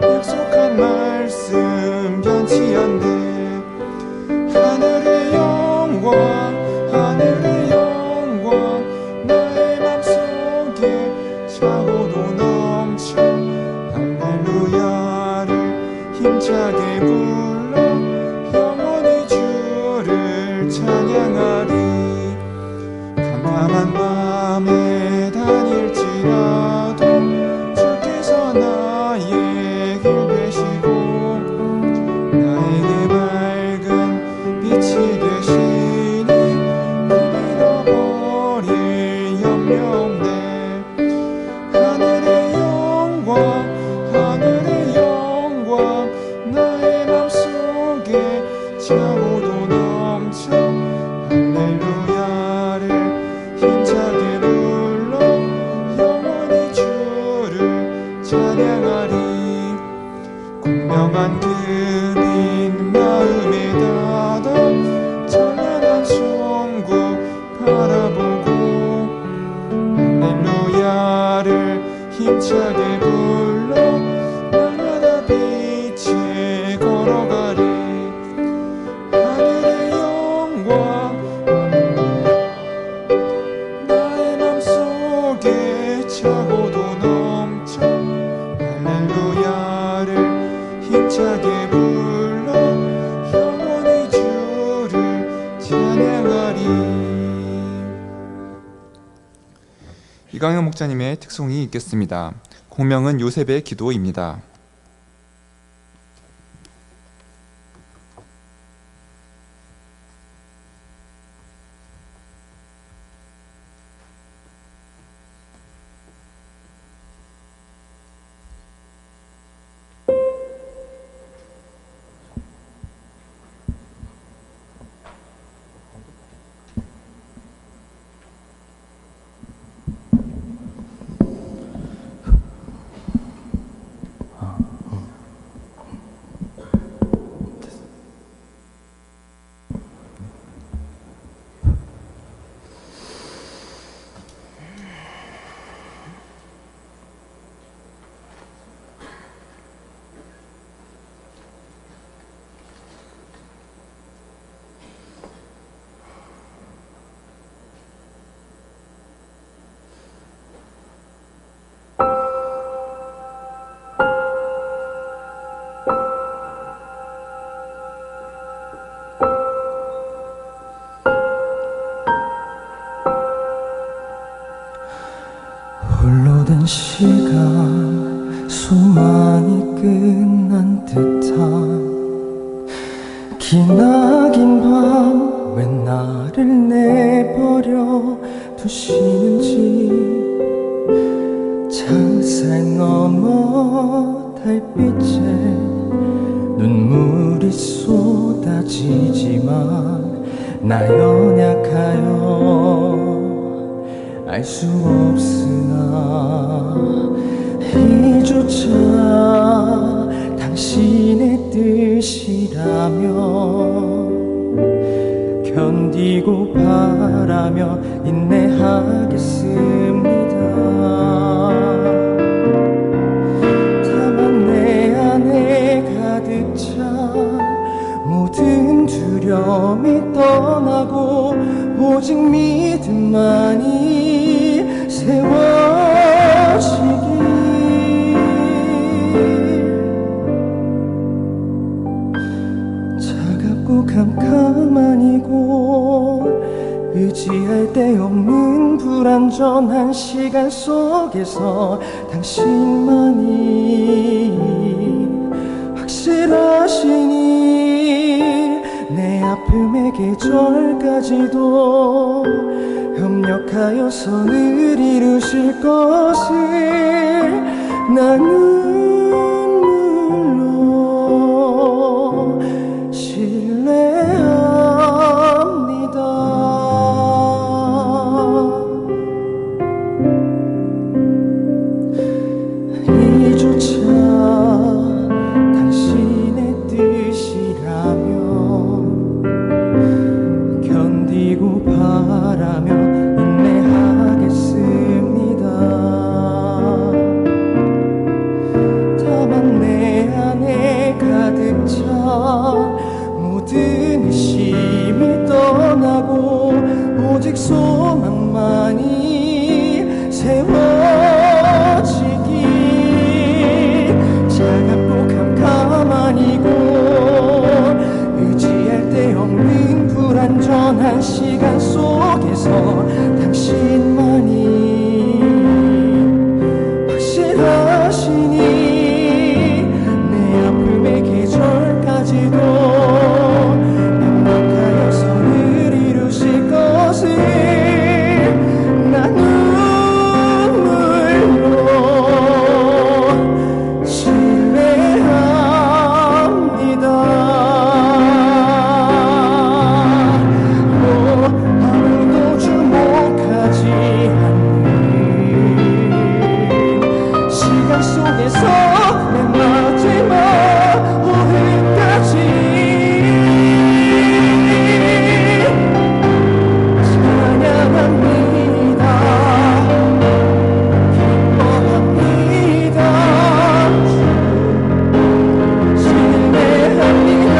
약속한 말씀 변치 않네. 하늘의 영광 나의 맘속에 차고도 넘쳐 할렐루야를 힘차게 불러 영원히 주를 찬양하리. 캄캄한 밤에 다닐지라도 주께서 나의 길 되시고 나에게 밝은 빛이 되시니 잃어버릴 염려 없네. 하늘의 영광 나의 맘속에 차고도 넘쳐 할렐루야를 힘차게 불러 영원히 주를 찬양하리. 공명한 그빛 마음에 닫아 찬란한 천국 바라보고 할렐루야를 힘차게 불러 날마다 빛에 걸어가리. 하늘의 영광 나의 맘속에 차고도 넘쳐 할렐루야를 힘차게 불러 영원히 주를 찬양하리. 이강현 목자님의 특송이 있겠습니다. 공명은 요셉의 기도입니다. 홀로 된 시간 수많이 끝난 듯한 기나긴 밤 왜 나를 내버려 두시는지 창살 너머 달빛에 눈물이 쏟아지지만 나 연약하여 알 수 없으나 이조차 당신의 뜻이라면 견디고 바라며 인내하겠습니다. 다만 내 안에 가득 찬 모든 두려움이 떠나고 오직 믿음만이 세워지길 캄캄하니고 의지할 데 없는 불안전한 시간 속에서 당신만이 확실하시니 내 아픔의 계절까지도 협력하여서 늘 이루실 것을 나는 물론 신뢰합니다. 이조차 당신의 뜻이라면 견디고 바라며 인내하겠습니다. 다만 내 안에 가득 찬 모든 의심이 떠나고 오직 소망만이 세워지기 차갑고 캄캄하니고 의지할 데 없는 불안전한 시간 속에서 당신만이 확실하시니 내 아픔의 계절까지도 협력하여서 늘 이루실 것을 나는 물론 신뢰합니다. 아무도 주목하지 않는 시간 속에서 내 마지막 오늘까지 찬양합니다. 기뻐합니다. 신뢰합니다.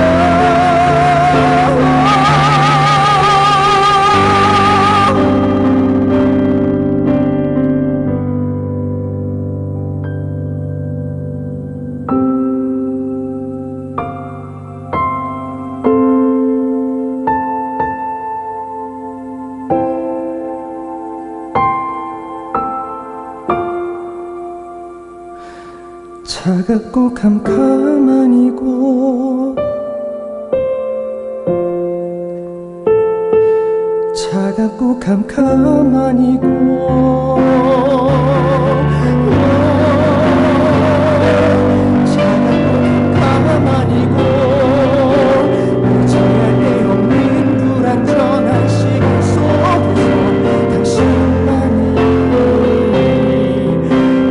차갑고 캄캄하니고 차갑고 캄캄하니고 차갑고 캄캄하니고 의지할 데 없는 불안전한 시간 속에서 당신만이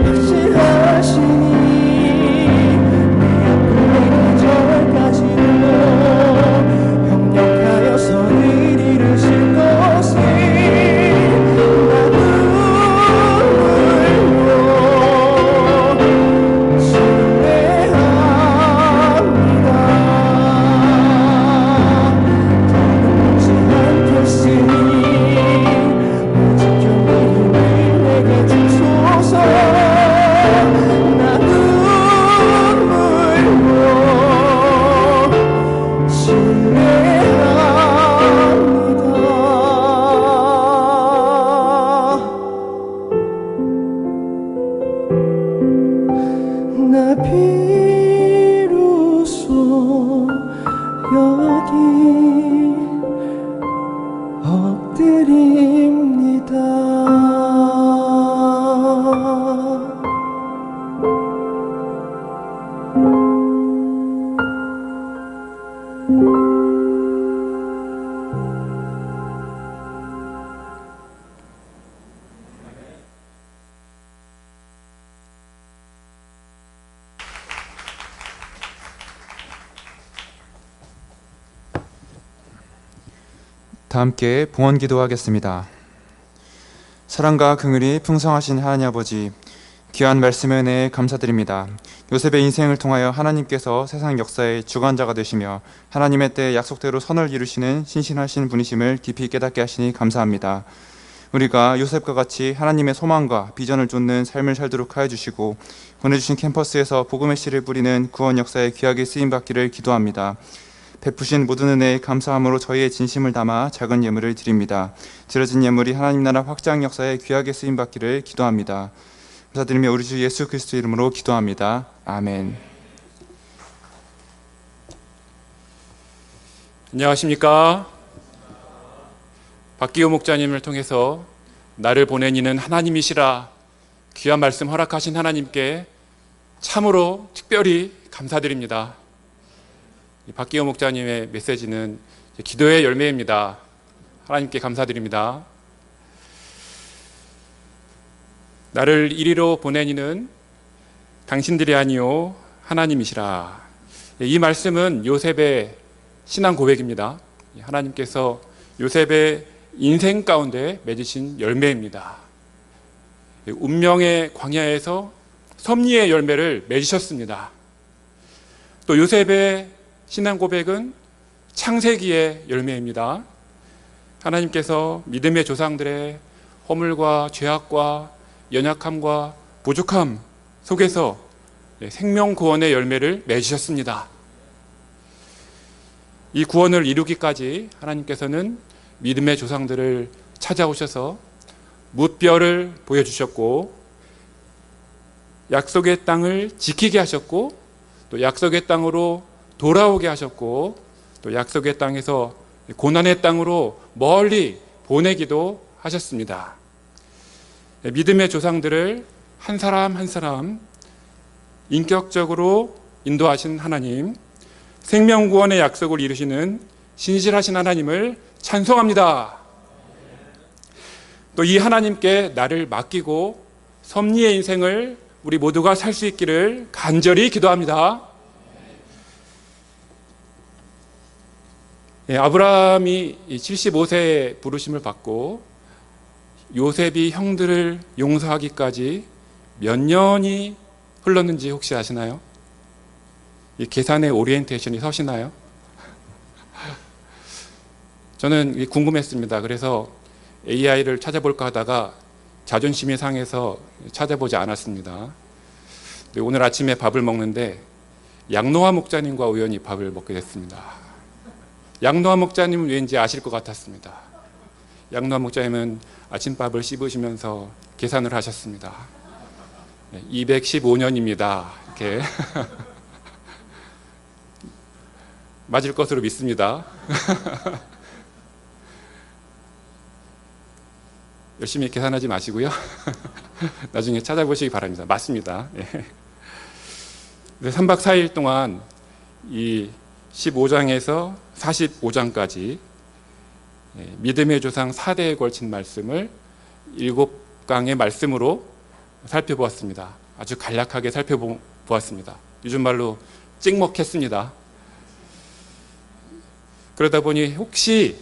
확실하시니 내 아픔의 계절까지도 협력하여서 늘 이루실 것을 나는 물론 신뢰합니다. 더는 묻지 않겠으니 오직 견디는 내게 주소서. 나는 물론 신뢰합니다. 나 비로소 여기 엎드립니다. 다 함께 봉헌 기도하겠습니다. 사랑과 긍휼이 풍성하신 하나님 아버지, 귀한 말씀의 은혜에 감사드립니다. 요셉의 인생을 통하여 하나님께서 세상 역사의 주관자가 되시며 하나님의 때에 약속대로 선을 이루시는 신실하신 분이심을 깊이 깨닫게 하시니 감사합니다. 우리가 요셉과 같이 하나님의 소망과 비전을 쫓는 삶을 살도록 하여 주시고 보내주신 캠퍼스에서 복음의 씨를 뿌리는 구원 역사에 귀하게 쓰임받기를 기도합니다. 베푸신 모든 은혜에 감사함으로 저희의 진심을 담아 작은 예물을 드립니다. 드려진 예물이 하나님 나라 확장 역사에 귀하게 쓰임받기를 기도합니다. 감사드리며 우리 주 예수 그리스도 이름으로 기도합니다. 아멘. 안녕하십니까? 박기호 목자님을 통해서 나를 보낸 이는 하나님이시라 귀한 말씀 허락하신 하나님께 참으로 특별히 감사드립니다. 박기호 목자님의 메시지는 기도의 열매입니다. 하나님께 감사드립니다. 나를 이리로 보낸 이는 당신들이 아니요 하나님이시라. 이 말씀은 요셉의 신앙 고백입니다. 하나님께서 요셉의 인생 가운데 맺으신 열매입니다. 운명의 광야에서 섭리의 열매를 맺으셨습니다. 또 요셉의 신앙 고백은 창세기의 열매입니다. 하나님께서 믿음의 조상들의 허물과 죄악과 연약함과 부족함 속에서 생명 구원의 열매를 맺으셨습니다. 이 구원을 이루기까지 하나님께서는 믿음의 조상들을 찾아오셔서 무뼈를 보여주셨고 약속의 땅을 지키게 하셨고 또 약속의 땅으로 돌아오게 하셨고 또 약속의 땅에서 고난의 땅으로 멀리 보내기도 하셨습니다. 믿음의 조상들을 한 사람 한 사람 인격적으로 인도하신 하나님, 생명구원의 약속을 이루시는 신실하신 하나님을 찬송합니다. 또 이 하나님께 나를 맡기고 섭리의 인생을 우리 모두가 살 수 있기를 간절히 기도합니다. 아브라함이 75세에 부르심을 받고 요셉이 형들을 용서하기까지 몇 년이 흘렀는지 혹시 아시나요? 이 계산의 오리엔테이션이 서시나요? 저는 궁금했습니다. 그래서 AI를 찾아볼까 하다가 자존심이 상해서 찾아보지 않았습니다. 오늘 아침에 밥을 먹는데 양노화 목자님과 우연히 밥을 먹게 됐습니다. 양노화 목자님은 왠지 아실 것 같았습니다. 양노화 목자님은 아침밥을 씹으시면서 계산을 하셨습니다. 215년입니다. 이렇게 맞을 것으로 믿습니다. 열심히 계산하지 마시고요. 나중에 찾아보시기 바랍니다. 맞습니다. 3박 4일 동안 이 15장에서 45장까지 믿음의 조상 4대에 걸친 말씀을 7강의 말씀으로 살펴보았습니다. 아주 간략하게 살펴보았습니다. 요즘 말로 찍먹했습니다. 그러다 보니 혹시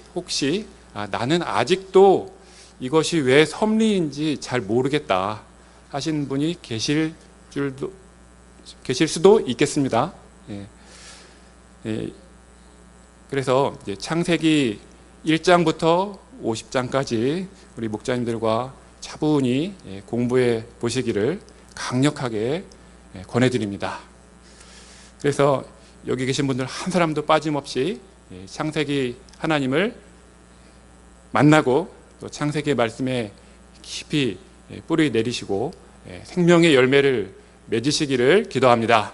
나는 아직도 이것이 왜 섭리인지 잘 모르겠다 하신 분이 계실 수도 있겠습니다. 그래서 이제 창세기 1장부터 50장까지 우리 목자님들과 차분히 공부해 보시기를 강력하게 권해드립니다. 그래서 여기 계신 분들 한 사람도 빠짐없이 창세기 하나님을 만나고 또 창세기의 말씀에 깊이 뿌리 내리시고 생명의 열매를 맺으시기를 기도합니다.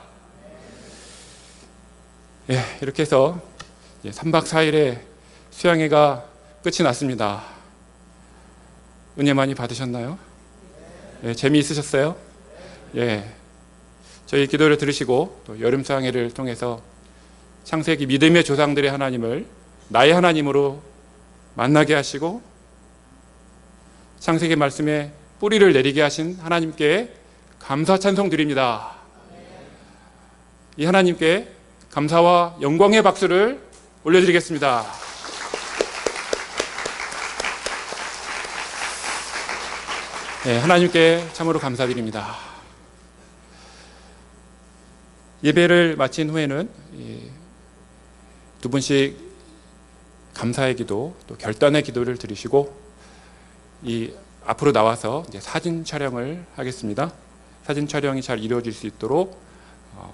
이렇게 해서 3박 4일의 수양회가 끝이 났습니다. 은혜 많이 받으셨나요? 재미있으셨어요? 저희 기도를 들으시고 또 여름 수양회를 통해서 창세기 믿음의 조상들의 하나님을 나의 하나님으로 만나게 하시고 창세기 말씀에 뿌리를 내리게 하신 하나님께 감사 찬송 드립니다. 이 하나님께 감사와 영광의 박수를 올려드리겠습니다. 하나님께 참으로 감사드립니다. 예배를 마친 후에는 두 분씩 감사의 기도, 또 결단의 기도를 드리시고 앞으로 나와서 이제 사진 촬영을 하겠습니다. 사진 촬영이 잘 이루어질 수 있도록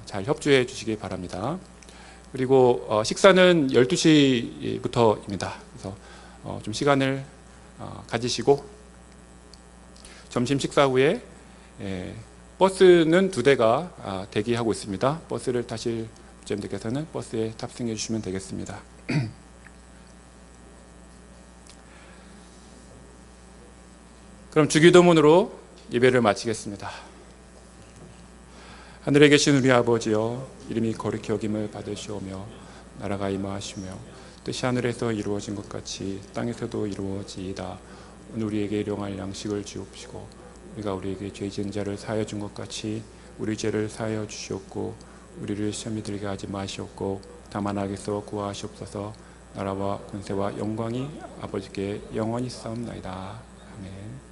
잘 협조해 주시기 바랍니다. 그리고 식사는 12시부터입니다. 그래서 좀 시간을 가지시고 점심 식사 후에 버스는 2대가 대기하고 있습니다. 버스를 타실 분들께서는 버스에 탑승해 주시면 되겠습니다. 그럼 주기도문으로 예배를 마치겠습니다. 하늘에 계신 우리 아버지여, 이름이 거룩히 여김을 받으시오며 나라가 임하시며 뜻이 하늘에서 이루어진 것 같이 땅에서도 이루어지이다. 오늘 우리에게 일용할 양식을 주옵시고 우리가 우리에게 죄 지은 자를 사하여 준 것 같이 우리 죄를 사하여 주시옵고 우리를 시험에 들게 하지 마시옵고 다만 악에서 구하시옵소서. 나라와 권세와 영광이 아버지께 영원히 싸움나이다. 아멘.